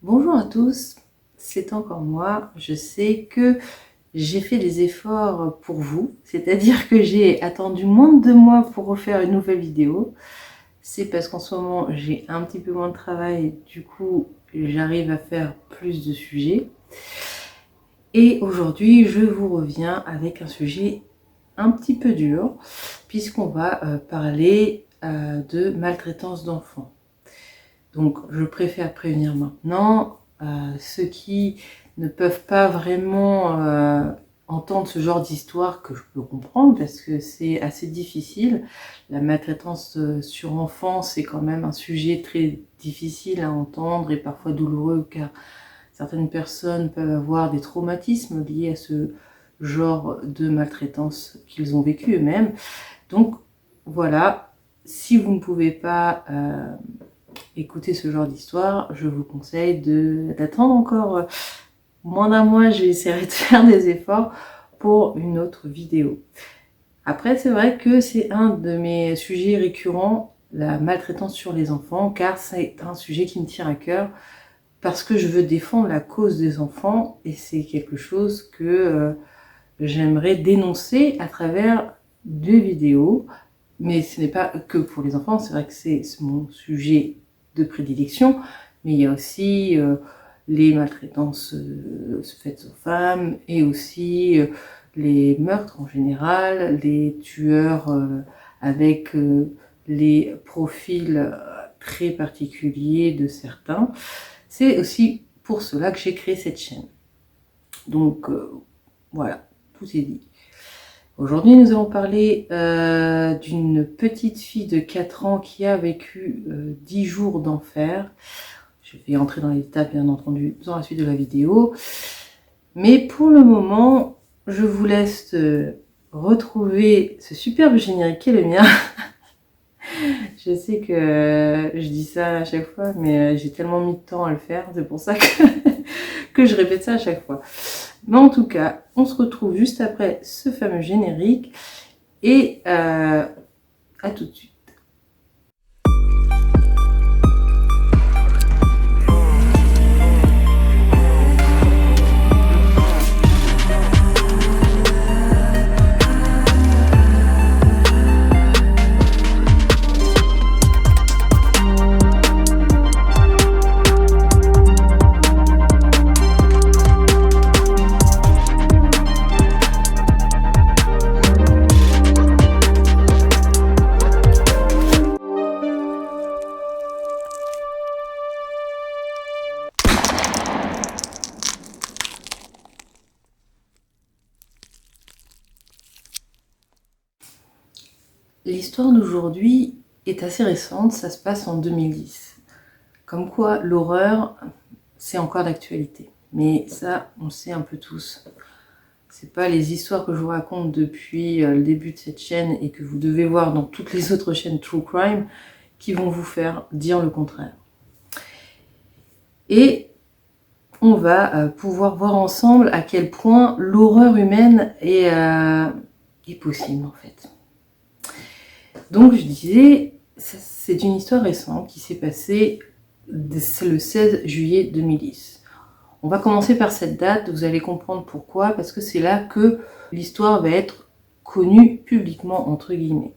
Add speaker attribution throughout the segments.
Speaker 1: Bonjour à tous, c'est encore moi. Je sais que j'ai fait des efforts pour vous, c'est-à-dire que j'ai attendu moins de 2 mois pour refaire une nouvelle vidéo. C'est parce qu'en ce moment j'ai un petit peu moins de travail, du coup j'arrive à faire plus de sujets. Et aujourd'hui je vous reviens avec un sujet un petit peu dur, puisqu'on va parler de maltraitance d'enfants. Donc je préfère prévenir maintenant ceux qui ne peuvent pas vraiment entendre ce genre d'histoire, que je peux comprendre parce que c'est assez difficile. La maltraitance sur enfants, c'est quand même un sujet très difficile à entendre et parfois douloureux, car certaines personnes peuvent avoir des traumatismes liés à ce genre de maltraitance qu'ils ont vécu eux-mêmes. Donc voilà, si vous ne pouvez pas écouter ce genre d'histoire, je vous conseille d'attendre encore moins d'un mois. J'essaierai de faire des efforts pour une autre vidéo. Après, c'est vrai que c'est un de mes sujets récurrents, la maltraitance sur les enfants, car c'est un sujet qui me tient à cœur, parce que je veux défendre la cause des enfants, et c'est quelque chose que j'aimerais dénoncer à travers des vidéos. Mais ce n'est pas que pour les enfants, c'est vrai que c'est mon sujet de prédilection, mais il y a aussi les maltraitances faites aux femmes, et aussi les meurtres en général, les tueurs avec les profils très particuliers de certains. C'est aussi pour cela que j'ai créé cette chaîne. Donc voilà, tout est dit. Aujourd'hui, nous allons parler d'une petite fille de 4 ans qui a vécu 10 jours d'enfer. Je vais entrer dans les détails, bien entendu, dans la suite de la vidéo. Mais pour le moment, je vous laisse retrouver ce superbe générique qui est le mien. Je sais que je dis ça à chaque fois, mais j'ai tellement mis de temps à le faire, c'est pour ça que je répète ça à chaque fois. Mais en tout cas, on se retrouve juste après ce fameux générique, et à tout de suite. L'histoire d'aujourd'hui est assez récente, ça se passe en 2010. Comme quoi, l'horreur, c'est encore d'actualité. Mais ça, on le sait un peu tous. C'est pas les histoires que je vous raconte depuis le début de cette chaîne et que vous devez voir dans toutes les autres chaînes True Crime qui vont vous faire dire le contraire. Et on va pouvoir voir ensemble à quel point l'horreur humaine est possible en fait. Donc je disais, c'est une histoire récente qui s'est passée, c'est le 16 juillet 2010. On va commencer par cette date, vous allez comprendre pourquoi, parce que c'est là que l'histoire va être connue publiquement, entre guillemets.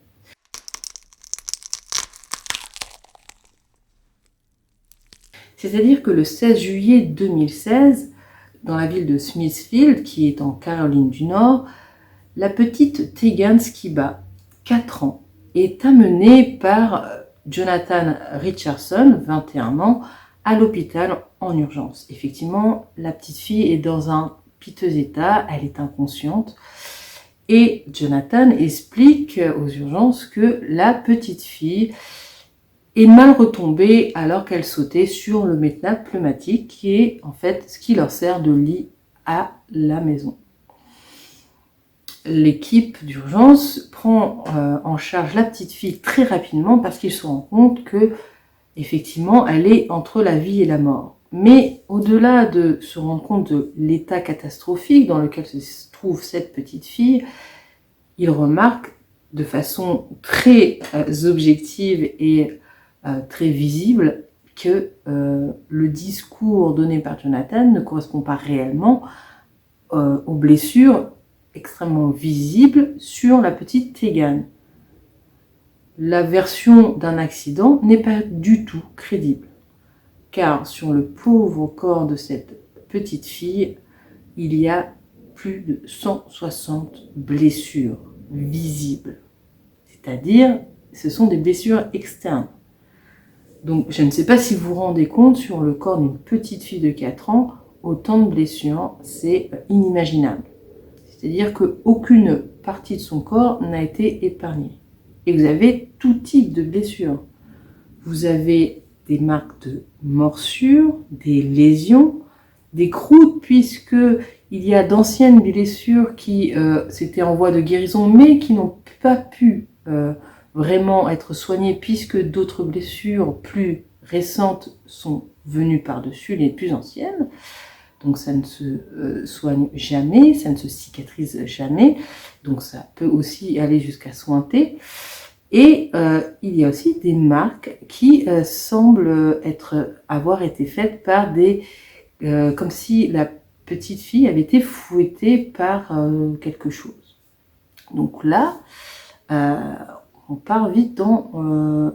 Speaker 1: C'est-à-dire que le 16 juillet 2016, dans la ville de Smithfield, qui est en Caroline du Nord, la petite Tegan Skiba, 4 ans, est amenée par Jonathan Richardson, 21 ans, à l'hôpital en urgence. Effectivement, la petite fille est dans un piteux état, elle est inconsciente, et Jonathan explique aux urgences que la petite fille est mal retombée alors qu'elle sautait sur le matelas pneumatique, qui est en fait ce qui leur sert de lit à la maison. L'équipe d'urgence prend en charge la petite fille très rapidement parce qu'ils se rendent compte que effectivement elle est entre la vie et la mort. Mais au-delà de se rendre compte de l'état catastrophique dans lequel se trouve cette petite fille, ils remarquent de façon très objective et très visible que le discours donné par Jonathan ne correspond pas réellement aux blessures extrêmement visibles sur la petite Tegan. La version d'un accident n'est pas du tout crédible, car sur le pauvre corps de cette petite fille, il y a plus de 160 blessures visibles. C'est-à-dire, ce sont des blessures externes. Donc, je ne sais pas si vous vous rendez compte, sur le corps d'une petite fille de 4 ans, autant de blessures, c'est inimaginable. C'est-à-dire qu'aucune partie de son corps n'a été épargnée. Et vous avez tout type de blessures. Vous avez des marques de morsures, des lésions, des croûtes, puisque il y a d'anciennes blessures qui étaient en voie de guérison, mais qui n'ont pas pu vraiment être soignées, puisque d'autres blessures plus récentes sont venues par-dessus les plus anciennes. Donc ça ne se soigne jamais, ça ne se cicatrise jamais, donc ça peut aussi aller jusqu'à sointer. Et il y a aussi des marques qui semblent avoir été faites par des... comme si la petite fille avait été fouettée par quelque chose. Donc là, on part vite dans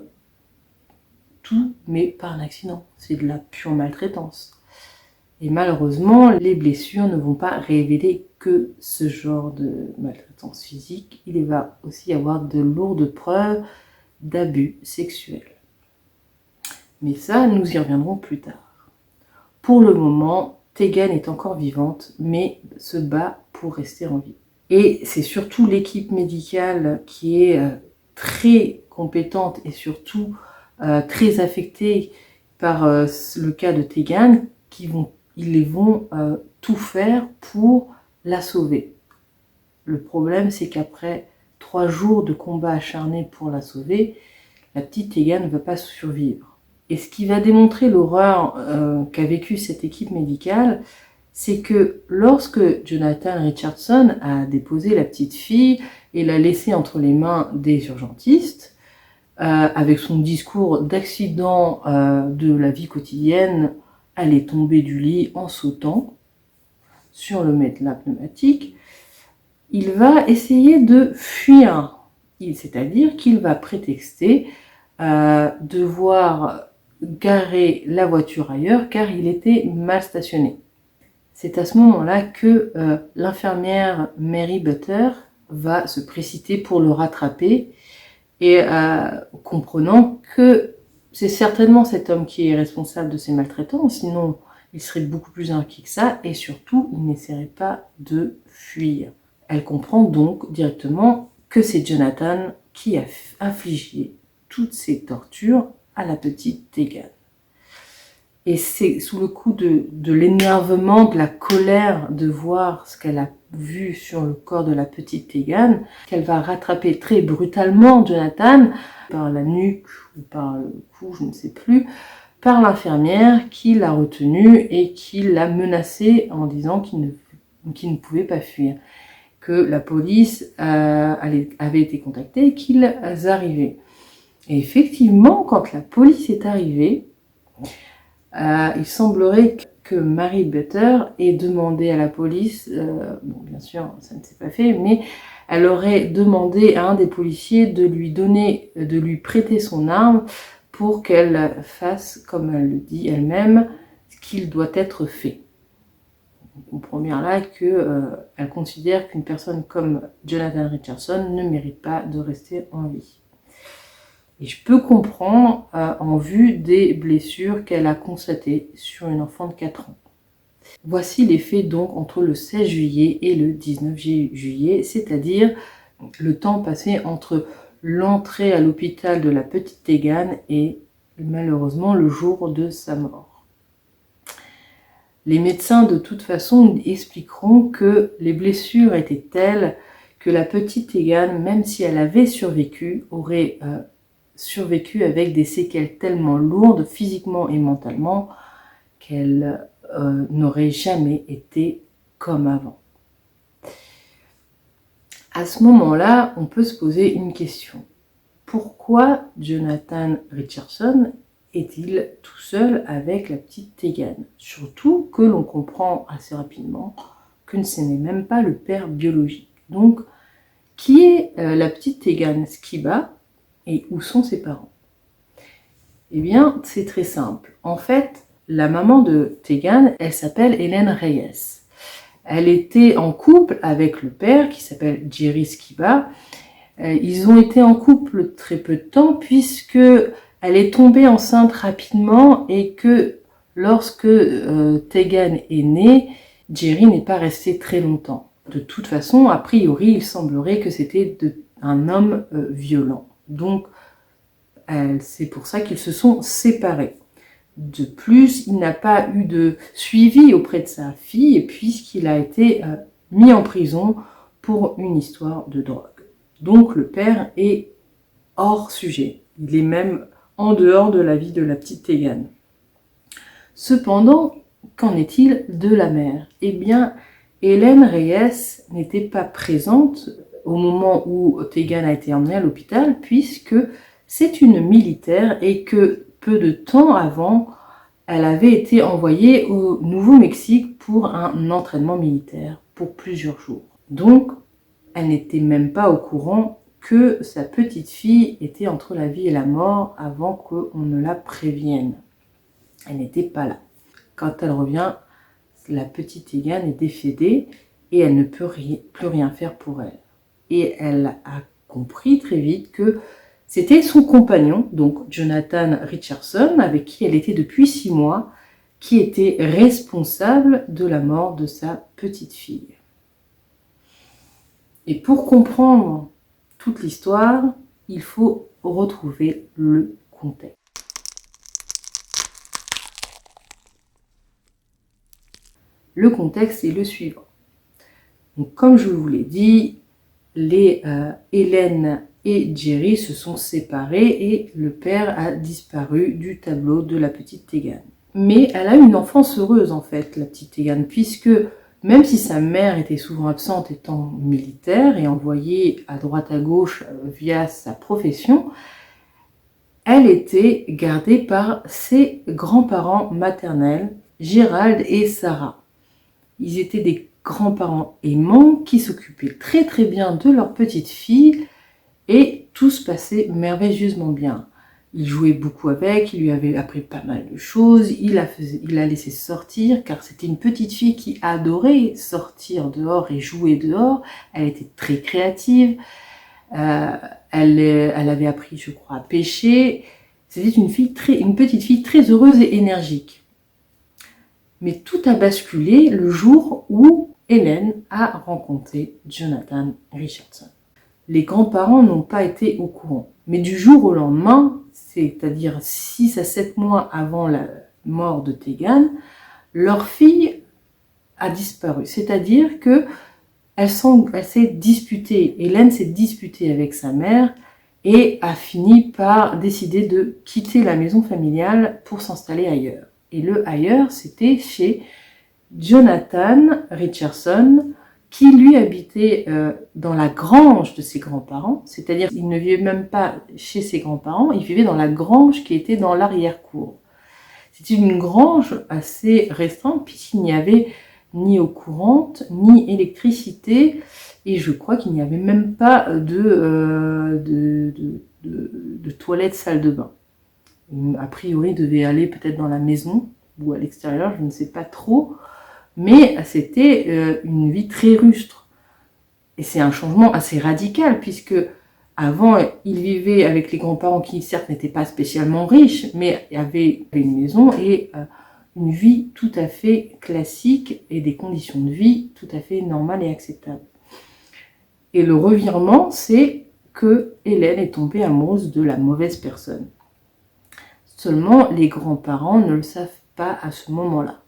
Speaker 1: tout, mais par un accident. C'est de la pure maltraitance. Et malheureusement, les blessures ne vont pas révéler que ce genre de maltraitance physique. Il va aussi y avoir de lourdes preuves d'abus sexuels. Mais ça, nous y reviendrons plus tard. Pour le moment, Tegan est encore vivante, mais se bat pour rester en vie. Et c'est surtout l'équipe médicale qui est très compétente et surtout très affectée par le cas de Tegan, ils vont tout faire pour la sauver. Le problème, c'est qu'après 3 jours de combat acharné pour la sauver, la petite Tegan ne va pas survivre. Et ce qui va démontrer l'horreur qu'a vécue cette équipe médicale, c'est que lorsque Jonathan Richardson a déposé la petite fille et l'a laissée entre les mains des urgentistes, avec son discours d'accident de la vie quotidienne, elle est tombée du lit en sautant sur le matelas pneumatique, il va essayer de fuir. C'est-à-dire qu'il va prétexter devoir garer la voiture ailleurs car il était mal stationné. C'est à ce moment-là que l'infirmière Mary Butter va se précipiter pour le rattraper et comprenant que c'est certainement cet homme qui est responsable de ces maltraitances, sinon il serait beaucoup plus inquiet que ça, et surtout, il n'essaierait pas de fuir. Elle comprend donc directement que c'est Jonathan qui a infligé toutes ces tortures à la petite Tegan. Et c'est sous le coup de l'énervement, de la colère de voir ce qu'elle a vu sur le corps de la petite Tegan, qu'elle va rattraper très brutalement Jonathan, par la nuque ou par le cou, je ne sais plus, par l'infirmière qui l'a retenu et qui l'a menacé en disant qu'il ne pouvait pas fuir, que la police avait été contactée et qu'ils arrivaient. Et effectivement, quand la police est arrivée, il semblerait que Mary Butter ait demandé à la police, bon bien sûr ça ne s'est pas fait, mais elle aurait demandé à un des policiers de lui prêter son arme pour qu'elle fasse, comme elle le dit elle-même, ce qu'il doit être fait. On comprend bien là qu'elle considère qu'une personne comme Jonathan Richardson ne mérite pas de rester en vie. Et je peux comprendre en vue des blessures qu'elle a constatées sur une enfant de 4 ans. Voici les faits donc entre le 16 juillet et le 19 juillet, c'est-à-dire le temps passé entre l'entrée à l'hôpital de la petite Tegan et malheureusement le jour de sa mort. Les médecins de toute façon expliqueront que les blessures étaient telles que la petite Tegan, même si elle avait survécu, aurait survécu avec des séquelles tellement lourdes physiquement et mentalement qu'elle n'aurait jamais été comme avant. À ce moment-là, on peut se poser une question. Pourquoi Jonathan Richardson est-il tout seul avec la petite Tegan? Surtout que l'on comprend assez rapidement que ce n'est même pas le père biologique. Donc, qui est la petite Tegan Skiba et où sont ses parents? Eh bien, c'est très simple. En fait, la maman de Tegan, elle s'appelle Hélène Reyes. Elle était en couple avec le père qui s'appelle Jerry Skiba. Ils ont été en couple très peu de temps puisque elle est tombée enceinte rapidement et que lorsque Tegan est née, Jerry n'est pas resté très longtemps. De toute façon, a priori, il semblerait que c'était un homme violent. Donc, c'est pour ça qu'ils se sont séparés. De plus, il n'a pas eu de suivi auprès de sa fille puisqu'il a été mis en prison pour une histoire de drogue. Donc le père est hors sujet. Il est même en dehors de la vie de la petite Tegan. Cependant, qu'en est-il de la mère? Eh bien, Hélène Reyes n'était pas présente au moment où Tegan a été emmenée à l'hôpital puisque c'est une militaire et que peu de temps avant, elle avait été envoyée au Nouveau-Mexique pour un entraînement militaire pour plusieurs jours. Donc, elle n'était même pas au courant que sa petite fille était entre la vie et la mort avant qu'on ne la prévienne. Elle n'était pas là. Quand elle revient, la petite Tegan est décédée et elle ne peut plus rien faire pour elle. Et elle a compris très vite que c'était son compagnon, donc Jonathan Richardson, avec qui elle était depuis 6 mois, qui était responsable de la mort de sa petite fille. Et pour comprendre toute l'histoire, il faut retrouver le contexte. Le contexte est le suivant. Donc, comme je vous l'ai dit, Hélène et Jerry se sont séparés et le père a disparu du tableau de la petite Tegan. Mais elle a eu une enfance heureuse en fait, la petite Tegan, puisque même si sa mère était souvent absente étant militaire et envoyée à droite à gauche via sa profession, elle était gardée par ses grands-parents maternels, Gérald et Sarah. Ils étaient des grands-parents aimants qui s'occupaient très très bien de leur petite fille et tout se passait merveilleusement bien. Il jouait beaucoup avec, il lui avait appris pas mal de choses, il la laissé sortir car c'était une petite fille qui adorait sortir dehors et jouer dehors. Elle était très créative, elle avait appris je crois à pêcher. C'était une petite fille très heureuse et énergique. Mais tout a basculé le jour où Hélène a rencontré Jonathan Richardson. Les grands-parents n'ont pas été au courant. Mais du jour au lendemain, c'est-à-dire 6 à 7 mois avant la mort de Tegan, leur fille a disparu. C'est-à-dire que elle s'est disputée, Hélène s'est disputée avec sa mère et a fini par décider de quitter la maison familiale pour s'installer ailleurs. Et le ailleurs, c'était chez Jonathan Richardson, qui lui habitait dans la grange de ses grands-parents, c'est-à-dire qu'il ne vivait même pas chez ses grands-parents, il vivait dans la grange qui était dans l'arrière-cour. C'était une grange assez restreinte puisqu'il n'y avait ni eau courante, ni électricité, et je crois qu'il n'y avait même pas de toilette salle de bain. A priori, il devait aller peut-être dans la maison ou à l'extérieur, je ne sais pas trop, mais c'était une vie très rustre. Et c'est un changement assez radical, puisque avant, il vivait avec les grands-parents qui, certes, n'étaient pas spécialement riches, mais avaient une maison et une vie tout à fait classique et des conditions de vie tout à fait normales et acceptables. Et le revirement, c'est que Hélène est tombée amoureuse de la mauvaise personne. Seulement, les grands-parents ne le savent pas à ce moment-là.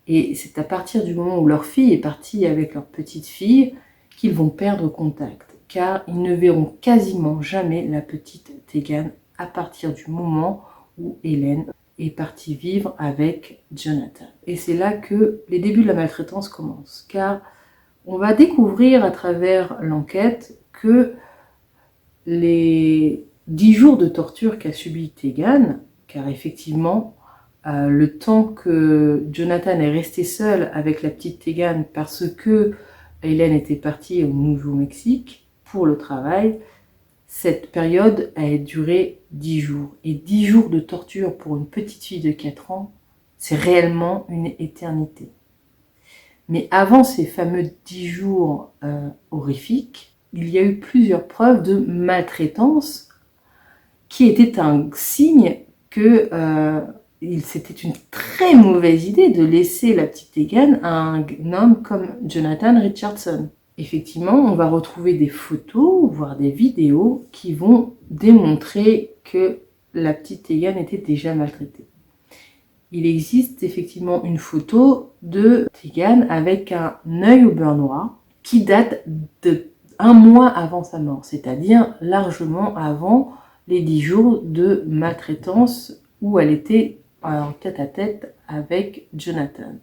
Speaker 1: Et c'est à partir du moment où leur fille est partie avec leur petite fille qu'ils vont perdre contact, car ils ne verront quasiment jamais la petite Tegan à partir du moment où Hélène est partie vivre avec Jonathan. Et c'est là que les débuts de la maltraitance commencent, car on va découvrir à travers l'enquête que les 10 jours de torture qu'a subi Tegan car effectivement, le temps que Jonathan est resté seul avec la petite Tegan parce que Hélène était partie au Nouveau-Mexique pour le travail, cette période a duré 10 jours. Et 10 jours de torture pour une petite fille de 4 ans, c'est réellement une éternité. Mais avant ces fameux 10 jours horrifiques, il y a eu plusieurs preuves de maltraitance qui étaient un signe que c'était une très mauvaise idée de laisser la petite Tegan à un homme comme Jonathan Richardson. Effectivement, on va retrouver des photos, voire des vidéos qui vont démontrer que la petite Tegan était déjà maltraitée. Il existe effectivement une photo de Tegan avec un œil au beurre noir qui date de 1 mois avant sa mort, c'est-à-dire largement avant les 10 jours de maltraitance où elle était en tête-à-tête avec Jonathan.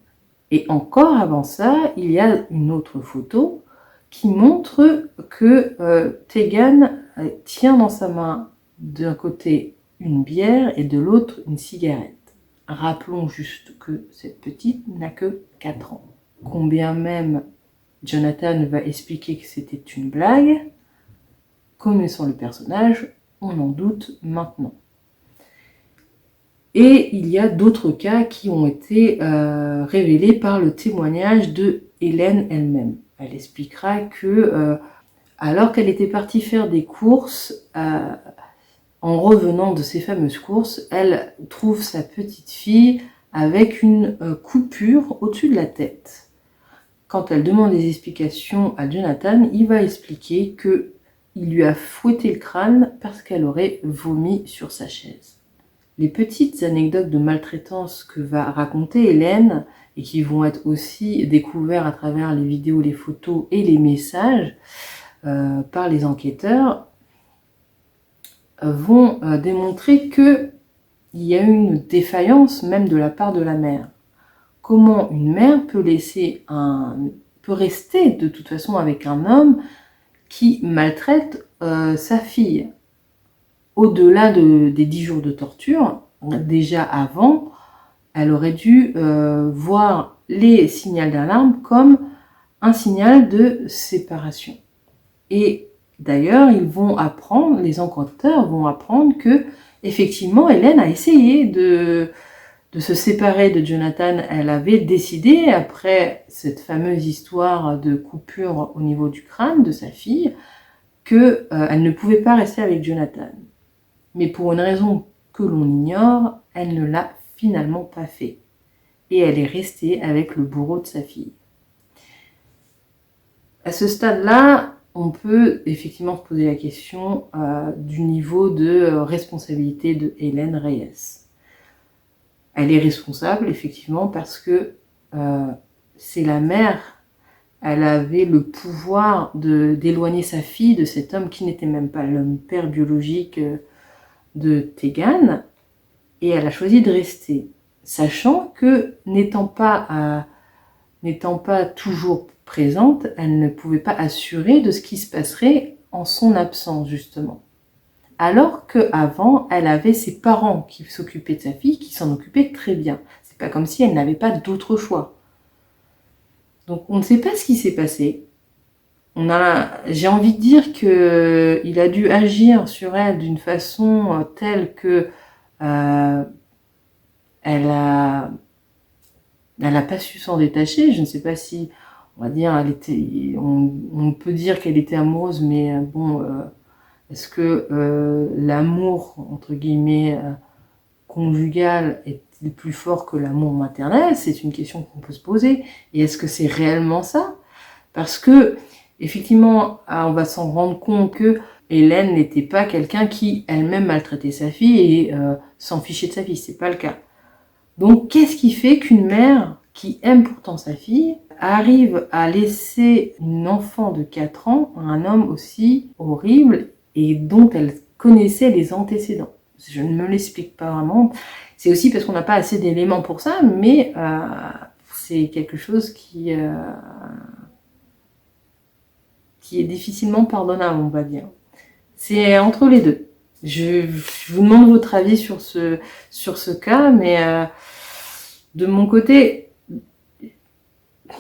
Speaker 1: Et encore avant ça, il y a une autre photo qui montre que Tegan tient dans sa main d'un côté une bière et de l'autre une cigarette. Rappelons juste que cette petite n'a que 4 ans. Combien même Jonathan va expliquer que c'était une blague, connaissant le personnage, on en doute maintenant. Et il y a d'autres cas qui ont été révélés par le témoignage de Hélène elle-même. Elle expliquera que alors qu'elle était partie faire des courses, en revenant de ces fameuses courses, elle trouve sa petite fille avec une coupure au-dessus de la tête. Quand elle demande des explications à Jonathan, il va expliquer qu'il lui a fouetté le crâne parce qu'elle aurait vomi sur sa chaise. Les petites anecdotes de maltraitance que va raconter Hélène et qui vont être aussi découvertes à travers les vidéos, les photos et les messages par les enquêteurs vont démontrer qu'il y a eu une défaillance même de la part de la mère. Comment une mère peut rester de toute façon avec un homme qui maltraite sa fille? Au-delà des 10 jours de torture, déjà avant, elle aurait dû voir les signaux d'alarme comme un signal de séparation. Et d'ailleurs, les enquêteurs vont apprendre que, effectivement, Hélène a essayé de se séparer de Jonathan. Elle avait décidé, après cette fameuse histoire de coupure au niveau du crâne de sa fille, qu'elle ne pouvait pas rester avec Jonathan. Mais pour une raison que l'on ignore, elle ne l'a finalement pas fait. Et elle est restée avec le bourreau de sa fille. À ce stade-là, on peut effectivement se poser la question du niveau de responsabilité de Hélène Reyes. Elle est responsable, effectivement, parce que c'est la mère. Elle avait le pouvoir d'éloigner sa fille de cet homme qui n'était même pas le père biologique de Tegan, et elle a choisi de rester, sachant que n'étant pas toujours présente, elle ne pouvait pas assurer de ce qui se passerait en son absence, justement. Alors qu'avant, elle avait ses parents qui s'occupaient de sa fille, qui s'en occupaient très bien. C'est pas comme si elle n'avait pas d'autre choix. Donc on ne sait pas ce qui s'est passé. J'ai envie de dire qu'il a dû agir sur elle d'une façon telle que elle a pas su s'en détacher. Je ne sais pas si, on va dire, on peut dire qu'elle était amoureuse, mais bon, est-ce que l'amour, entre guillemets, conjugal est-il plus fort que l'amour maternel? C'est une question qu'on peut se poser. Et est-ce que c'est réellement ça? Parce que, effectivement, on va s'en rendre compte que Hélène n'était pas quelqu'un qui elle-même maltraitait sa fille et s'en fichait de sa fille. C'est pas le cas. Donc, qu'est-ce qui fait qu'une mère qui aime pourtant sa fille arrive à laisser une enfant de 4 ans à un homme aussi horrible et dont elle connaissait les antécédents? Je ne me l'explique pas vraiment. C'est aussi parce qu'on n'a pas assez d'éléments pour ça, mais c'est quelque chose qui est difficilement pardonnable, on va dire. C'est entre les deux. je vous demande votre avis sur ce cas, mais de mon côté,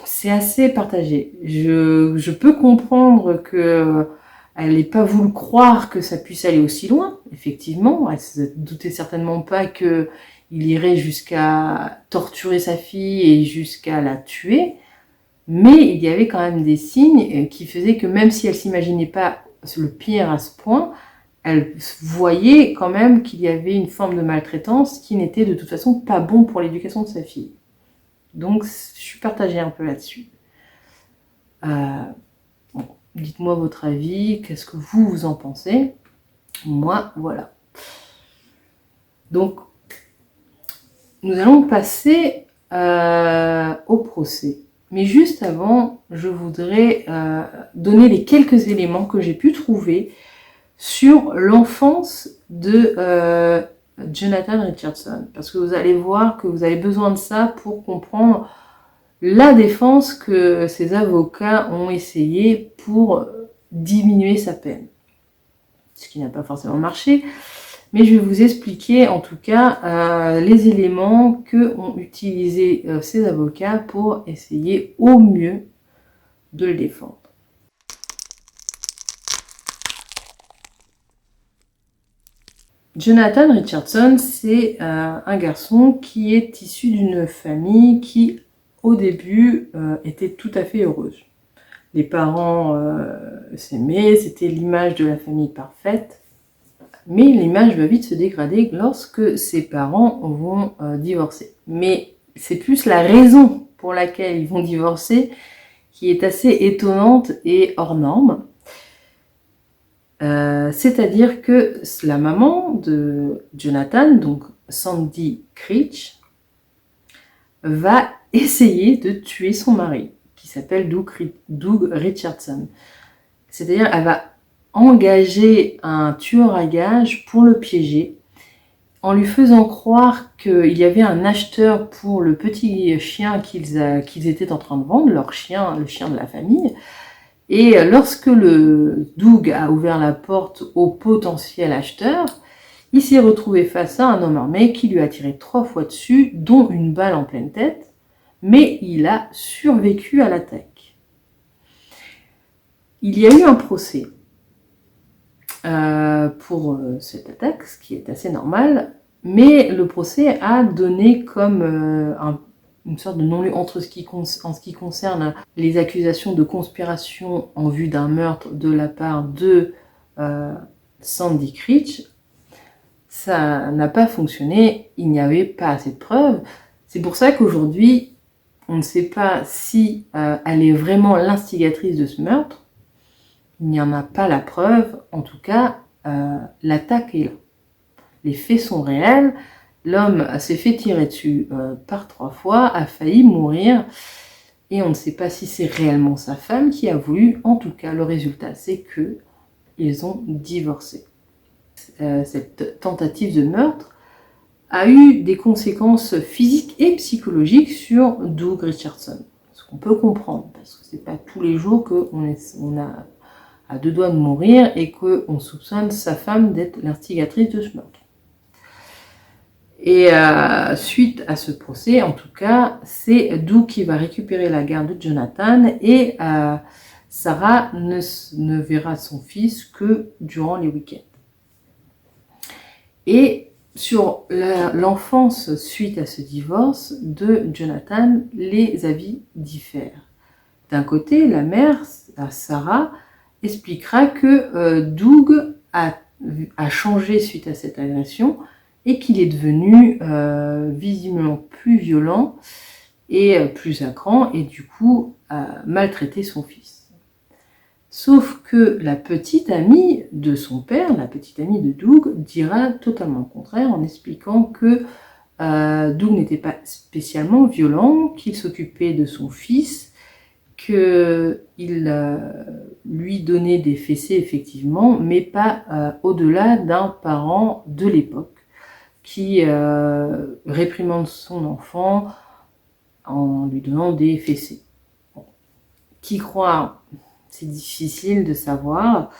Speaker 1: c'est assez partagé. Je peux comprendre que elle n'ait pas voulu croire que ça puisse aller aussi loin, effectivement. Elle ne se doutait certainement pas qu'il irait jusqu'à torturer sa fille et jusqu'à la tuer. Mais il y avait quand même des signes qui faisaient que même si elle s'imaginait pas le pire à ce point, elle voyait quand même qu'il y avait une forme de maltraitance qui n'était de toute façon pas bon pour l'éducation de sa fille. Donc je suis partagée un peu là-dessus. Bon, dites-moi votre avis, qu'est-ce que vous en pensez? Moi, voilà. Donc, nous allons passer au procès. Mais juste avant, je voudrais donner les quelques éléments que j'ai pu trouver sur l'enfance de Jonathan Richardson. Parce que vous allez voir que vous avez besoin de ça pour comprendre la défense que ces avocats ont essayé pour diminuer sa peine. Ce qui n'a pas forcément marché. Mais je vais vous expliquer en tout cas les éléments que ont utilisé ces avocats pour essayer au mieux de le défendre. Jonathan Richardson, c'est un garçon qui est issu d'une famille qui, au début, était tout à fait heureuse. Les parents s'aimaient, c'était l'image de la famille parfaite. Mais l'image va vite se dégrader lorsque ses parents vont divorcer. Mais c'est plus la raison pour laquelle ils vont divorcer qui est assez étonnante et hors norme. C'est-à-dire que la maman de Jonathan, donc Sandy Creech, va essayer de tuer son mari, qui s'appelle Doug Richardson. C'est-à-dire elle va engager un tueur à gages pour le piéger, en lui faisant croire qu'il y avait un acheteur pour le petit chien qu'ils étaient en train de vendre, leur chien, le chien de la famille. Et lorsque le Doug a ouvert la porte au potentiel acheteur, il s'est retrouvé face à un homme armé qui lui a tiré 3 fois dessus, dont une balle en pleine tête, mais il a survécu à l'attaque. Il y a eu un procès pour cette attaque, ce qui est assez normal, mais le procès a donné comme une sorte de non-lieu en ce qui concerne les accusations de conspiration en vue d'un meurtre de la part de Sandy Creech. Ça n'a pas fonctionné, il n'y avait pas assez de preuves. C'est pour ça qu'aujourd'hui, on ne sait pas si elle est vraiment l'instigatrice de ce meurtre. Il n'y en a pas la preuve, en tout cas, l'attaque est là. Les faits sont réels, l'homme s'est fait tirer dessus par 3 fois, a failli mourir, et on ne sait pas si c'est réellement sa femme qui a voulu. En tout cas, le résultat, c'est que ils ont divorcé. Cette tentative de meurtre a eu des conséquences physiques et psychologiques sur Doug Richardson. Ce qu'on peut comprendre, parce que c'est pas tous les jours qu'on a à 2 doigts de mourir et qu'on soupçonne sa femme d'être l'instigatrice de ce meurtre. Et suite à ce procès, en tout cas, c'est Doug qui va récupérer la garde de Jonathan et Sarah ne verra son fils que durant les week-ends. Et sur l'enfance suite à ce divorce de Jonathan, les avis diffèrent. D'un côté, la mère, Sarah, expliquera que Doug a changé suite à cette agression et qu'il est devenu visiblement plus violent et plus à cran et du coup a maltraité son fils. Sauf que la petite amie de son père, la petite amie de Doug, dira totalement le contraire en expliquant que Doug n'était pas spécialement violent, qu'il s'occupait de son fils, qu'il lui donnait des fessées effectivement, mais pas au-delà d'un parent de l'époque qui réprimande son enfant en lui donnant des fessées. Bon. Qui croire? C'est difficile de savoir.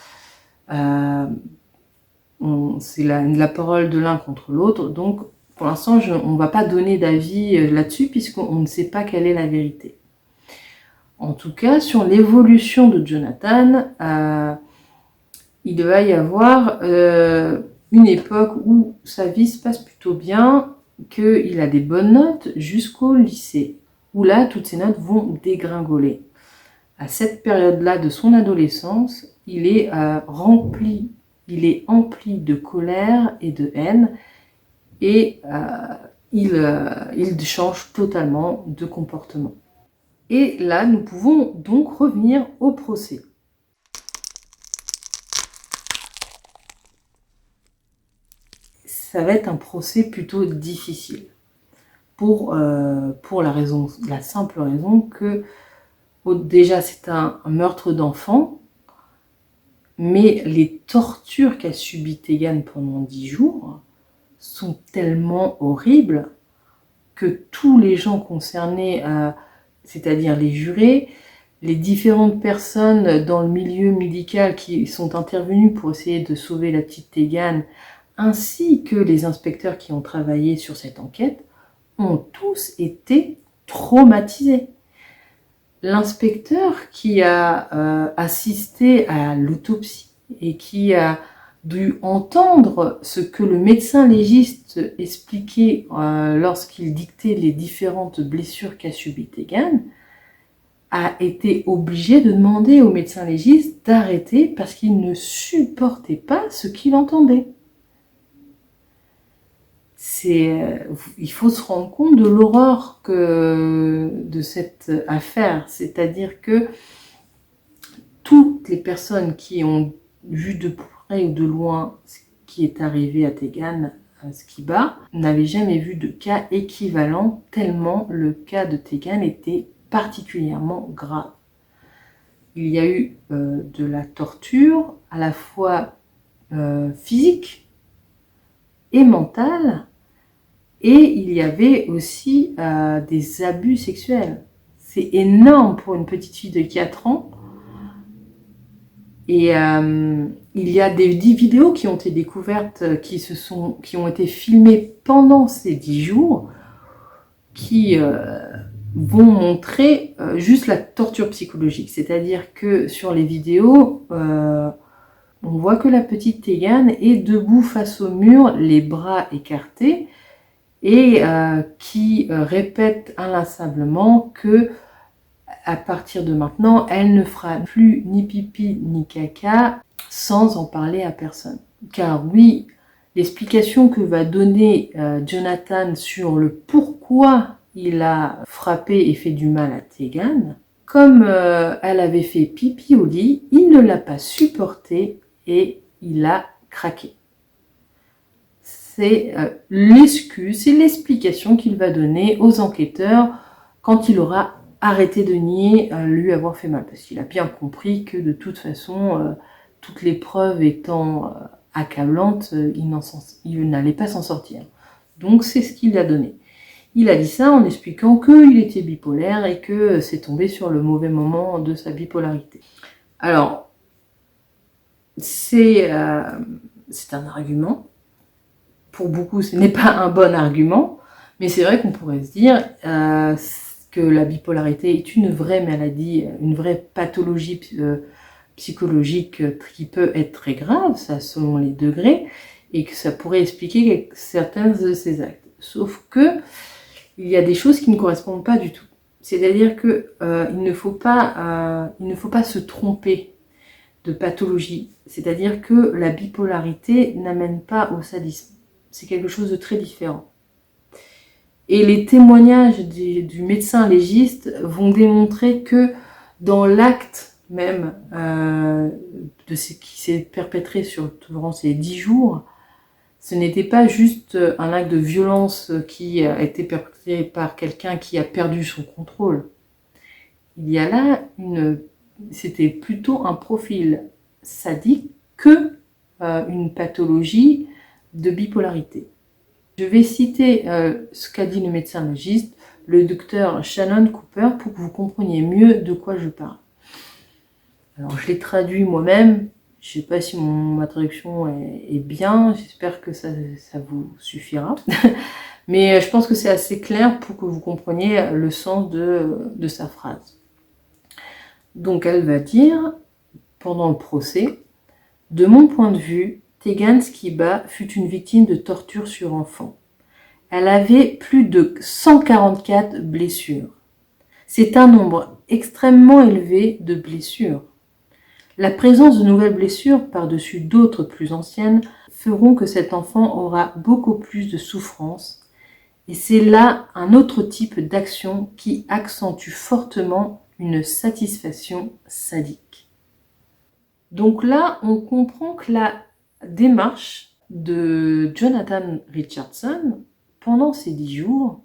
Speaker 1: c'est la parole de l'un contre l'autre, donc pour l'instant on ne va pas donner d'avis là-dessus puisqu'on ne sait pas quelle est la vérité. En tout cas, sur l'évolution de Jonathan, il va y avoir une époque où sa vie se passe plutôt bien, qu'il a des bonnes notes jusqu'au lycée, où là, toutes ses notes vont dégringoler. À cette période-là de son adolescence, il est empli de colère et de haine, et il change totalement de comportement. Et là, nous pouvons donc revenir au procès. Ça va être un procès plutôt difficile, pour la simple raison que déjà c'est un meurtre d'enfant, mais les tortures qu'a subi Tegan pendant 10 jours sont tellement horribles que tous les gens concernés, c'est-à-dire les jurés, les différentes personnes dans le milieu médical qui sont intervenues pour essayer de sauver la petite Tegan, ainsi que les inspecteurs qui ont travaillé sur cette enquête, ont tous été traumatisés. L'inspecteur qui a assisté à l'autopsie et qui a dû entendre ce que le médecin légiste expliquait lorsqu'il dictait les différentes blessures qu'a subies Tegan, a été obligé de demander au médecin légiste d'arrêter parce qu'il ne supportait pas ce qu'il entendait. Il faut se rendre compte de l'horreur de cette affaire, c'est-à-dire que toutes les personnes qui ont vu de près ou de loin ce qui est arrivé à Tegan Skiba n'avaient jamais vu de cas équivalent, tellement le cas de Tegan était particulièrement grave. Il y a eu de la torture, à la fois physique et mentale, et il y avait aussi des abus sexuels. C'est énorme pour une petite fille de 4 ans. Et il y a des vidéos qui ont été découvertes, qui ont été filmées pendant ces 10 jours, qui vont montrer juste la torture psychologique. C'est-à-dire que sur les vidéos, on voit que la petite Tegan est debout face au mur, les bras écartés, et qui répète inlassablement que à partir de maintenant, elle ne fera plus ni pipi ni caca sans en parler à personne. Car oui, l'explication que va donner Jonathan sur le pourquoi il a frappé et fait du mal à Tegan, comme elle avait fait pipi au lit, il ne l'a pas supporté et il a craqué. C'est l'excuse, c'est l'explication qu'il va donner aux enquêteurs quand il aura arrêté de nier lui avoir fait mal. Parce qu'il a bien compris que de toute façon, toutes les preuves étant accablantes, il n'allait pas s'en sortir. Donc c'est ce qu'il a donné. Il a dit ça en expliquant qu'il était bipolaire et que c'est tombé sur le mauvais moment de sa bipolarité. Alors, c'est un argument. Pour beaucoup, ce n'est pas un bon argument, mais c'est vrai qu'on pourrait se dire que la bipolarité est une vraie maladie, une vraie pathologie psychologique qui peut être très grave, ça selon les degrés, et que ça pourrait expliquer certains de ces actes. Sauf que il y a des choses qui ne correspondent pas du tout. C'est-à-dire que il ne faut pas se tromper de pathologie. C'est-à-dire que la bipolarité n'amène pas au sadisme. C'est quelque chose de très différent. Et les témoignages du médecin légiste vont démontrer que dans l'acte même de ce qui s'est perpétré durant ces 10 jours, ce n'était pas juste un acte de violence qui a été perpétré par quelqu'un qui a perdu son contrôle. Il y a là c'était plutôt un profil sadique que une pathologie de bipolarité. Je vais citer ce qu'a dit le médecin légiste, le docteur Shannon Cooper, pour que vous compreniez mieux de quoi je parle. Alors je l'ai traduit moi-même, Je ne sais pas si ma traduction est bien, j'espère que ça vous suffira. Mais je pense que c'est assez clair pour que vous compreniez le sens de sa phrase. Donc elle va dire, pendant le procès, « De mon point de vue, Tegan Skiba fut une victime de torture sur enfant. Elle avait plus de 144 blessures. C'est un nombre extrêmement élevé de blessures. La présence de nouvelles blessures par-dessus d'autres plus anciennes feront que cet enfant aura beaucoup plus de souffrance. Et c'est là un autre type d'action qui accentue fortement une satisfaction sadique. » Donc là, on comprend que la démarche de Jonathan Richardson, pendant ces 10 jours,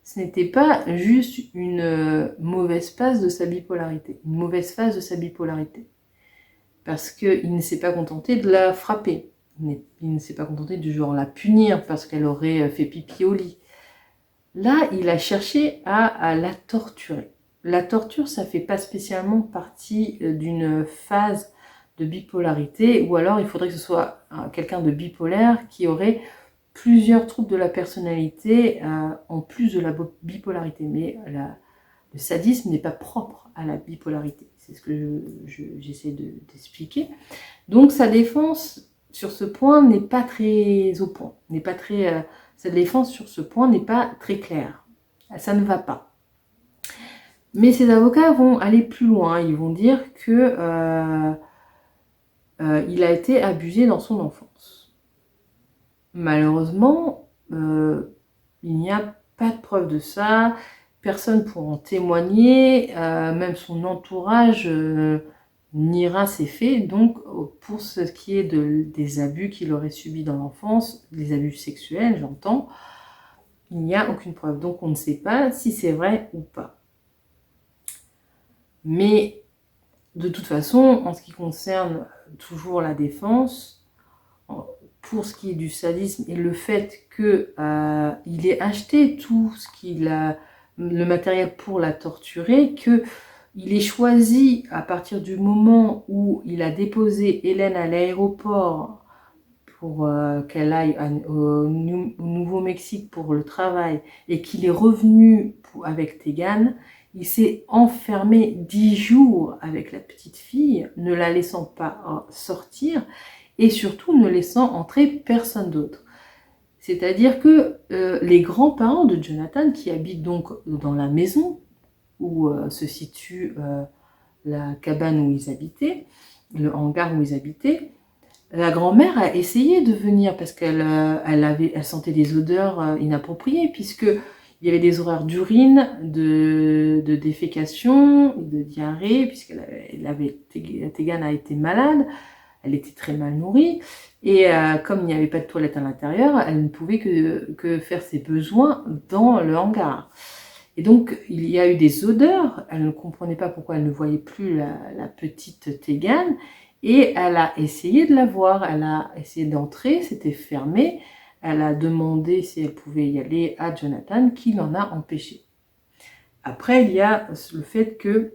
Speaker 1: ce n'était pas juste une mauvaise phase de sa bipolarité. Une mauvaise phase de sa bipolarité. Parce qu'il ne s'est pas contenté de la frapper. Il ne s'est pas contenté du genre la punir parce qu'elle aurait fait pipi au lit. Là, il a cherché à la torturer. La torture, ça ne fait pas spécialement partie d'une phase de bipolarité, ou alors il faudrait que ce soit quelqu'un de bipolaire qui aurait plusieurs troubles de la personnalité en plus de la bipolarité. Mais le sadisme n'est pas propre à la bipolarité. C'est ce que j'essaie d'expliquer. Donc sa défense sur ce point n'est pas très au point, n'est pas très... Sa défense sur ce point n'est pas très claire. Ça ne va pas. Mais ses avocats vont aller plus loin. Ils vont dire que il a été abusé dans son enfance. Malheureusement, il n'y a pas de preuve de ça. Personne pour en témoigner. Même son entourage niera ces faits. Donc, pour ce qui est des abus qu'il aurait subis dans l'enfance, des abus sexuels, j'entends, il n'y a aucune preuve. Donc, on ne sait pas si c'est vrai ou pas. Mais, de toute façon, en ce qui concerne toujours la défense, pour ce qui est du sadisme et le fait qu'il ait acheté tout ce qu'il a, le matériel pour la torturer, qu'il ait choisi à partir du moment où il a déposé Hélène à l'aéroport pour qu'elle aille au Nouveau-Mexique pour le travail et qu'il est revenu avec Tegan, il s'est enfermé 10 jours avec la petite fille, ne la laissant pas sortir et surtout ne laissant entrer personne d'autre. C'est-à-dire que les grands-parents de Jonathan, qui habitent donc dans la maison où se situe la cabane où ils habitaient, le hangar où ils habitaient, la grand-mère a essayé de venir parce qu'elle elle sentait des odeurs inappropriées, puisque il y avait des odeurs d'urine, de défécation, de diarrhée, Tegan a été malade, elle était très mal nourrie, et comme il n'y avait pas de toilette à l'intérieur, elle ne pouvait que faire ses besoins dans le hangar. Et donc, il y a eu des odeurs, elle ne comprenait pas pourquoi elle ne voyait plus la petite Tegan, et elle a essayé de la voir, elle a essayé d'entrer, c'était fermé, elle a demandé si elle pouvait y aller à Jonathan, qui l'en a empêché. Après, il y a le fait que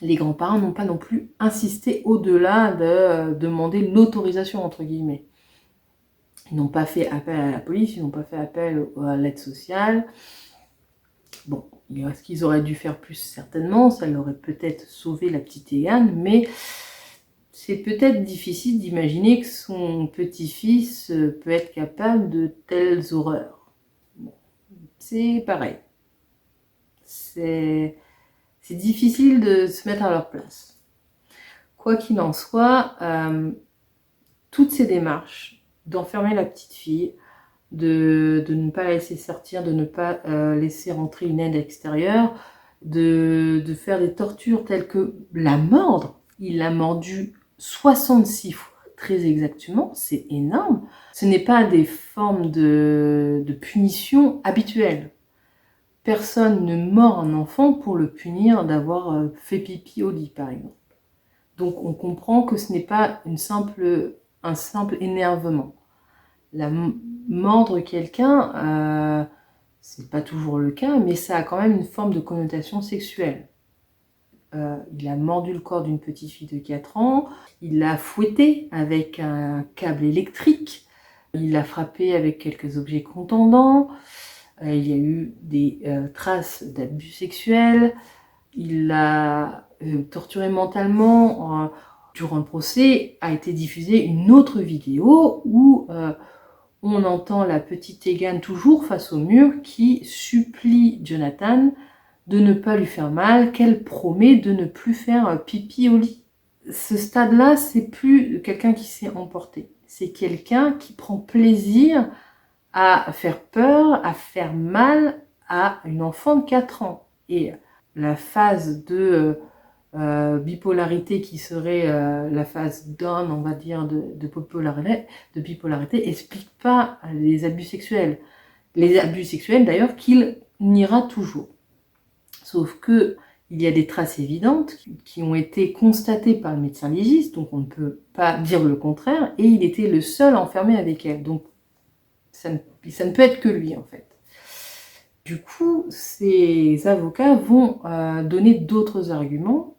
Speaker 1: les grands-parents n'ont pas non plus insisté au-delà de demander l'autorisation, entre guillemets. Ils n'ont pas fait appel à la police, ils n'ont pas fait appel à l'aide sociale. Bon, ce qu'ils auraient dû faire plus, certainement, ça leur aurait peut-être sauvé la petite Tegan, mais c'est peut-être difficile d'imaginer que son petit-fils peut être capable de telles horreurs. Bon, c'est pareil. C'est difficile de se mettre à leur place. Quoi qu'il en soit, toutes ces démarches d'enfermer la petite fille, de ne pas la laisser sortir, de ne pas laisser rentrer une aide extérieure, de faire des tortures telles que la mordre. Il l'a mordue 66 fois, très exactement, c'est énorme. Ce n'est pas des formes de punition habituelles. Personne ne mord un enfant pour le punir d'avoir fait pipi au lit, par exemple. Donc on comprend que ce n'est pas un simple énervement. Mordre quelqu'un, c'est pas toujours le cas, mais ça a quand même une forme de connotation sexuelle. il a mordu le corps d'une petite fille de 4 ans, il l'a fouettée avec un câble électrique, il l'a frappée avec quelques objets contondants, il y a eu des traces d'abus sexuels, il l'a torturée mentalement. Durant le procès, a été diffusée une autre vidéo où on entend la petite Tegan toujours face au mur qui supplie Jonathan de ne pas lui faire mal, qu'elle promet de ne plus faire pipi au lit. Ce stade-là, c'est plus quelqu'un qui s'est emporté, c'est quelqu'un qui prend plaisir à faire peur, à faire mal à une enfant de 4 ans. Et la phase de bipolarité qui serait la phase down, on va dire, de bipolarité, explique pas les abus sexuels. Les abus sexuels, d'ailleurs, qu'il niera toujours. Sauf que il y a des traces évidentes qui ont été constatées par le médecin légiste, donc on ne peut pas dire le contraire, et il était le seul enfermé avec elle. Donc ça ne peut être que lui, en fait. Du coup, ces avocats vont donner d'autres arguments.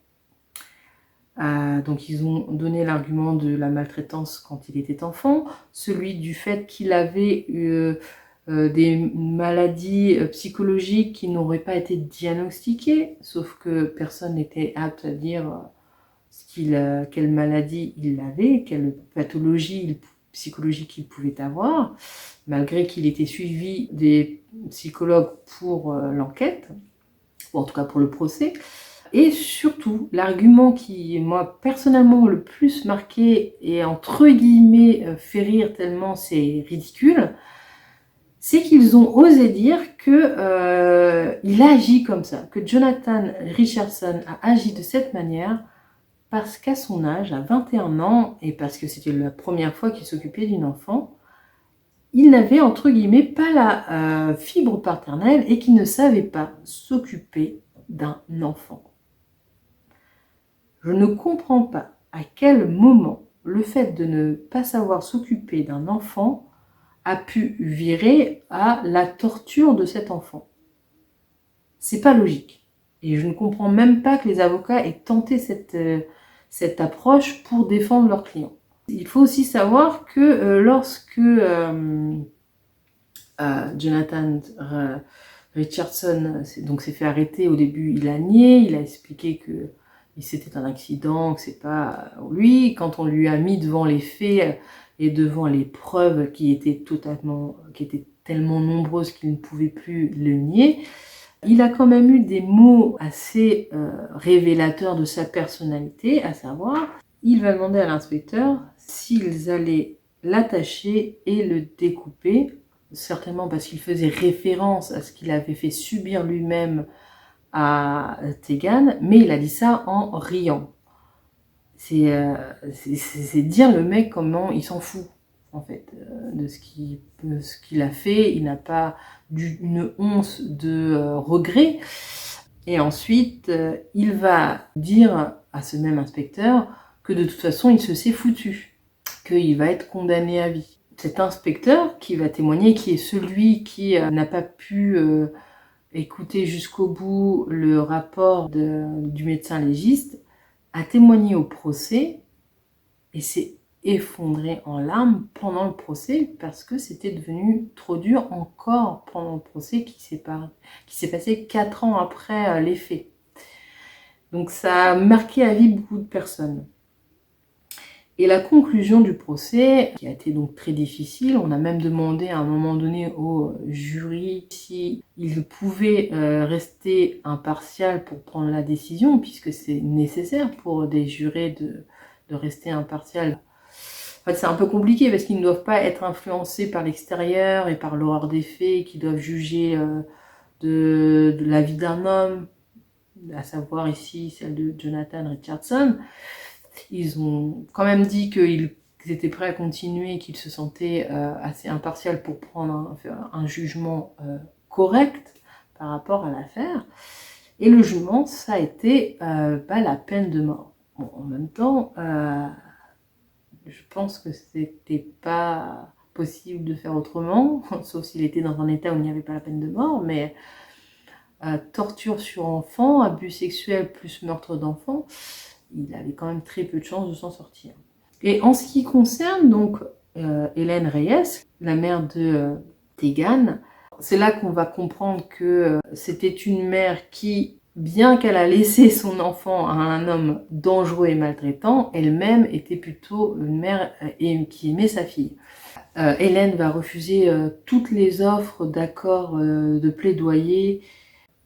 Speaker 1: Donc ils ont donné l'argument de la maltraitance quand il était enfant, celui du fait qu'il avait des maladies psychologiques qui n'auraient pas été diagnostiquées, sauf que personne n'était apte à dire quelle maladie il avait, quelle pathologie psychologique il pouvait avoir, malgré qu'il était suivi des psychologues pour l'enquête, ou en tout cas pour le procès. Et surtout, l'argument qui, moi, personnellement, le plus marqué et entre guillemets fait rire tellement c'est ridicule, c'est qu'ils ont osé dire que il a agi comme ça, que Jonathan Richardson a agi de cette manière parce qu'à son âge, à 21 ans, et parce que c'était la première fois qu'il s'occupait d'une enfant, il n'avait entre guillemets pas la fibre paternelle et qu'il ne savait pas s'occuper d'un enfant. Je ne comprends pas à quel moment le fait de ne pas savoir s'occuper d'un enfant a pu virer à la torture de cet enfant. C'est pas logique. Et je ne comprends même pas que les avocats aient tenté cette approche pour défendre leurs clients. Il faut aussi savoir que lorsque Jonathan Richardson s'est fait arrêter, au début il a nié, il a expliqué que c'était un accident, que c'est pas lui. Quand on lui a mis devant les faits et devant les preuves qui étaient tellement nombreuses qu'il ne pouvait plus le nier, il a quand même eu des mots assez révélateurs de sa personnalité, à savoir, il va demander à l'inspecteur s'ils allaient l'attacher et le découper, certainement parce qu'il faisait référence à ce qu'il avait fait subir lui-même à Tegan, mais il a dit ça en riant. C'est dire le mec comment il s'en fout, en fait, de ce qu'il a fait. Il n'a pas une once de regret. Et ensuite, il va dire à ce même inspecteur que de toute façon, il se s'est foutu, qu'il va être condamné à vie. Cet inspecteur qui va témoigner, qui est celui qui n'a pas pu écouter jusqu'au bout le rapport du médecin légiste, a témoigné au procès et s'est effondré en larmes pendant le procès parce que c'était devenu trop dur encore pendant le procès qui s'est passé 4 ans après les faits. Donc ça a marqué à vie beaucoup de personnes. Et la conclusion du procès, qui a été donc très difficile, on a même demandé à un moment donné au jury s'il pouvait rester impartial pour prendre la décision, puisque c'est nécessaire pour des jurés de rester impartial. En fait, c'est un peu compliqué parce qu'ils ne doivent pas être influencés par l'extérieur et par l'horreur des faits, qu'ils doivent juger de la vie d'un homme, à savoir ici celle de Jonathan Richardson. Ils ont quand même dit qu'ils étaient prêts à continuer, qu'ils se sentaient assez impartial pour prendre un jugement correct par rapport à l'affaire. Et le jugement, ça a été la peine de mort. Bon, en même temps, je pense que c'était pas possible de faire autrement, sauf s'il était dans un état où il n'y avait pas la peine de mort, mais torture sur enfant, abus sexuels plus meurtre d'enfant, il avait quand même très peu de chances de s'en sortir. Et en ce qui concerne donc Hélène Reyes, la mère de Tegan, c'est là qu'on va comprendre que c'était une mère qui, bien qu'elle a laissé son enfant à un homme dangereux et maltraitant, elle-même était plutôt une mère qui aimait sa fille. Hélène va refuser toutes les offres d'accord de plaidoyer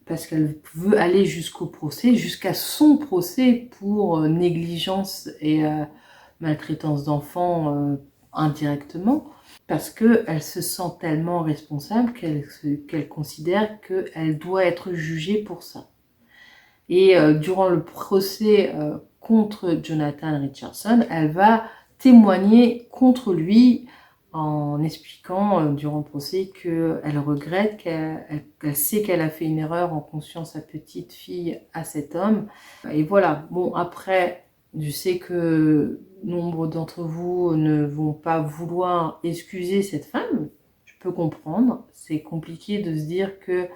Speaker 1: parce qu'elle veut aller jusqu'au procès, jusqu'à son procès pour négligence et maltraitance d'enfants indirectement, parce qu'elle se sent tellement responsable qu'elle considère qu'elle doit être jugée pour ça. Et durant le procès contre Jonathan Richardson, elle va témoigner contre lui en expliquant durant le procès qu'elle regrette, qu'elle sait qu'elle a fait une erreur en confiant sa petite fille à cet homme. Et voilà, bon après, je sais que nombre d'entre vous ne vont pas vouloir excuser cette femme, je peux comprendre, c'est compliqué de se dire que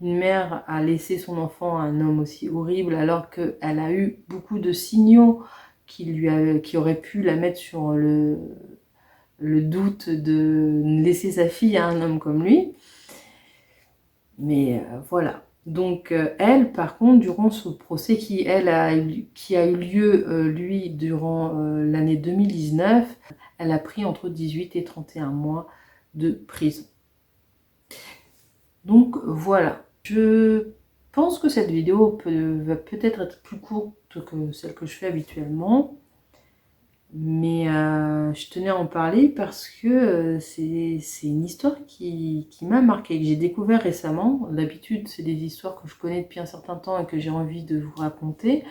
Speaker 1: une mère a laissé son enfant à un homme aussi horrible alors qu'elle a eu beaucoup de signaux qui auraient pu la mettre sur le doute de laisser sa fille à un homme comme lui. Mais voilà. Donc elle, par contre, durant ce procès qui a eu lieu, lui, durant l'année 2019, elle a pris entre 18 et 31 mois de prison. Donc voilà. Je pense que cette vidéo va peut-être être plus courte que celle que je fais habituellement. Mais je tenais à en parler parce que c'est une histoire qui m'a marquée, que j'ai découvert récemment. D'habitude, c'est des histoires que je connais depuis un certain temps et que j'ai envie de vous raconter.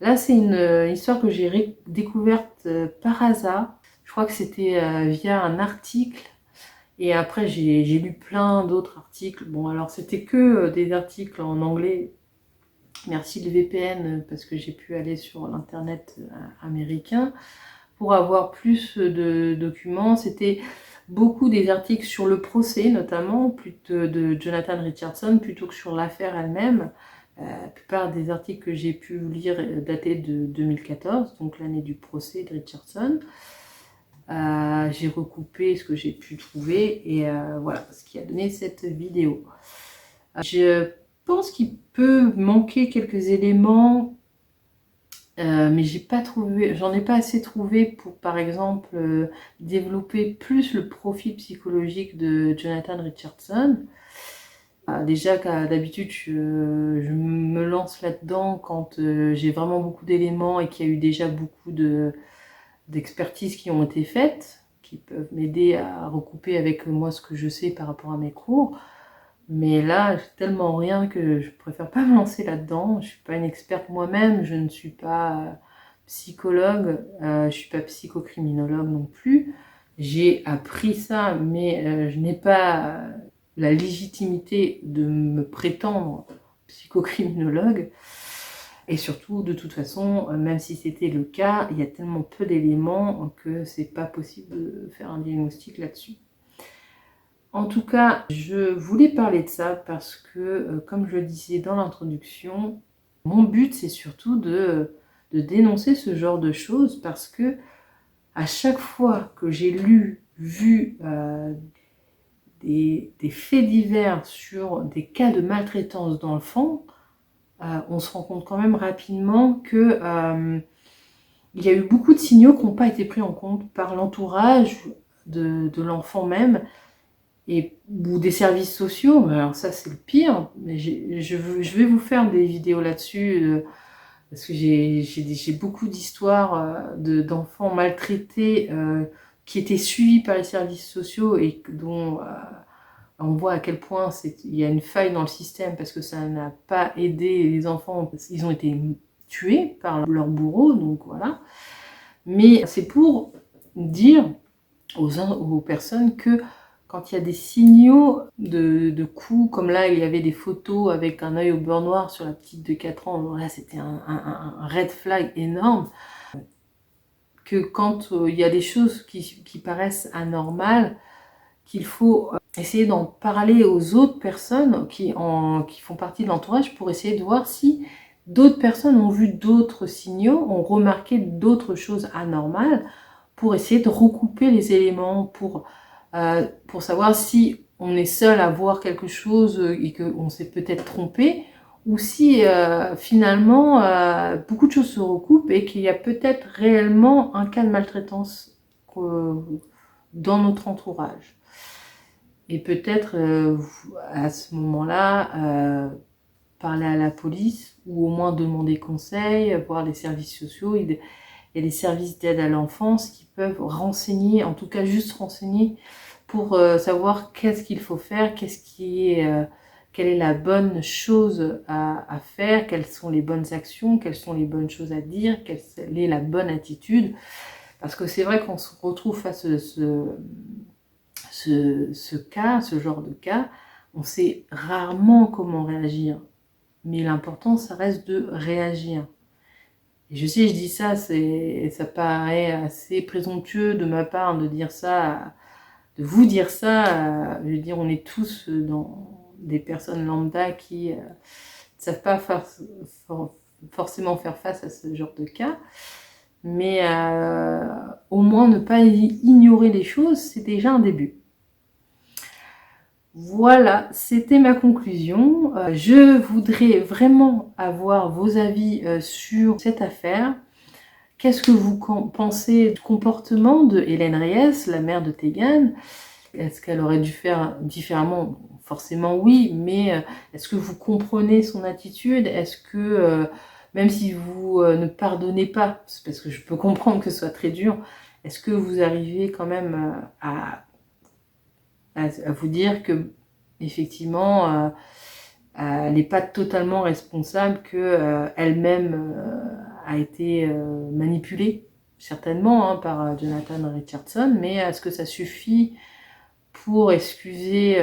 Speaker 1: Là, c'est une histoire que j'ai découverte par hasard. Je crois que c'était via un article. Et après, j'ai lu plein d'autres articles. Bon, alors c'était que des articles en anglais. Merci le VPN parce que j'ai pu aller sur l'internet américain pour avoir plus de documents. C'était beaucoup des articles sur le procès, notamment de Jonathan Richardson, plutôt que sur l'affaire elle-même. La plupart des articles que j'ai pu lire dataient de 2014, donc l'année du procès de Richardson. J'ai recoupé ce que j'ai pu trouver et voilà ce qui a donné cette vidéo. Je pense qu'il peut manquer quelques éléments, mais j'en ai pas assez trouvé pour, par exemple, développer plus le profil psychologique de Jonathan Richardson. Déjà qu'à d'habitude, je me lance là-dedans quand j'ai vraiment beaucoup d'éléments et qu'il y a eu déjà beaucoup d'expertises qui ont été faites, qui peuvent m'aider à recouper avec moi ce que je sais par rapport à mes cours. Mais là, j'ai tellement rien que je préfère pas me lancer là-dedans. Je suis pas une experte moi-même, je ne suis pas psychologue, je suis pas psychocriminologue non plus. J'ai appris ça, mais je n'ai pas la légitimité de me prétendre psychocriminologue. Et surtout, de toute façon, même si c'était le cas, il y a tellement peu d'éléments que c'est pas possible de faire un diagnostic là-dessus. En tout cas, je voulais parler de ça parce que, comme je le disais dans l'introduction, mon but c'est surtout de dénoncer ce genre de choses parce que à chaque fois que j'ai vu des faits divers sur des cas de maltraitance d'enfants, on se rend compte quand même rapidement que il y a eu beaucoup de signaux qui n'ont pas été pris en compte par l'entourage de l'enfant même, ou des services sociaux. Alors ça c'est le pire, mais je vais vous faire des vidéos là-dessus parce que j'ai beaucoup d'histoires d'enfants maltraités qui étaient suivis par les services sociaux et dont on voit à quel point il y a une faille dans le système parce que ça n'a pas aidé les enfants, parce qu'ils ont été tués par leurs bourreaux, donc voilà. Mais c'est pour dire aux personnes que quand il y a des signaux de coups, comme là il y avait des photos avec un œil au beurre noir sur la petite de 4 ans, là c'était un red flag énorme, que quand il y a des choses qui paraissent anormales, qu'il faut essayer d'en parler aux autres personnes qui font partie de l'entourage pour essayer de voir si d'autres personnes ont vu d'autres signaux, ont remarqué d'autres choses anormales, pour essayer de recouper les éléments, pour savoir si on est seul à voir quelque chose et qu'on s'est peut-être trompé, ou si finalement beaucoup de choses se recoupent et qu'il y a peut-être réellement un cas de maltraitance dans notre entourage. Et peut-être à ce moment-là, parler à la police ou au moins demander conseil, voir les services sociaux. Il y a des services d'aide à l'enfance qui peuvent renseigner, en tout cas juste renseigner pour savoir qu'est-ce qu'il faut faire, quelle est la bonne chose à faire, quelles sont les bonnes actions, quelles sont les bonnes choses à dire, quelle est la bonne attitude. Parce que c'est vrai qu'on se retrouve face à ce genre de cas, on sait rarement comment réagir. Mais l'important, ça reste de réagir. Et je sais, je dis ça, ça paraît assez présomptueux de ma part de dire ça, de vous dire ça. Je veux dire, on est tous dans des personnes lambda qui ne savent pas forcément faire face à ce genre de cas. Mais au moins ne pas ignorer les choses, c'est déjà un début. Voilà, c'était ma conclusion. Je voudrais vraiment avoir vos avis sur cette affaire. Qu'est-ce que vous pensez du comportement de Hélène Reyes, la mère de Tegan? Est-ce qu'elle aurait dû faire différemment? Forcément oui, mais est-ce que vous comprenez son attitude? Est-ce que, même si vous ne pardonnez pas, parce que je peux comprendre que ce soit très dur, est-ce que vous arrivez quand même à vous dire que effectivement elle n'est pas totalement responsable, que elle-même a été manipulée certainement hein, par Jonathan Richardson, mais est-ce que ça suffit pour excuser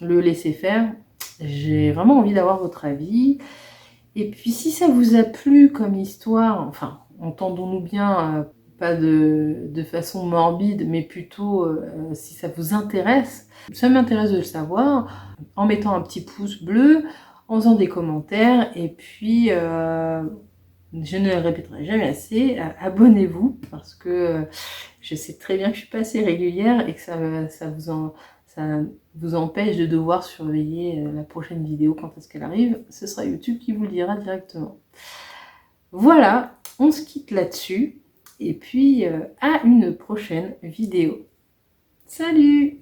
Speaker 1: le laisser-faire? J'ai vraiment envie d'avoir votre avis. Et puis si ça vous a plu comme histoire, enfin entendons-nous bien, pas de façon morbide, mais plutôt si ça vous intéresse, ça m'intéresse de le savoir, en mettant un petit pouce bleu, en faisant des commentaires, et puis je ne le répéterai jamais assez, abonnez-vous, parce que je sais très bien que je suis pas assez régulière et que ça vous empêche de devoir surveiller la prochaine vidéo quand est-ce qu'elle arrive. Ce sera YouTube qui vous le dira directement. Voilà, on se quitte là-dessus. Et puis, à une prochaine vidéo. Salut!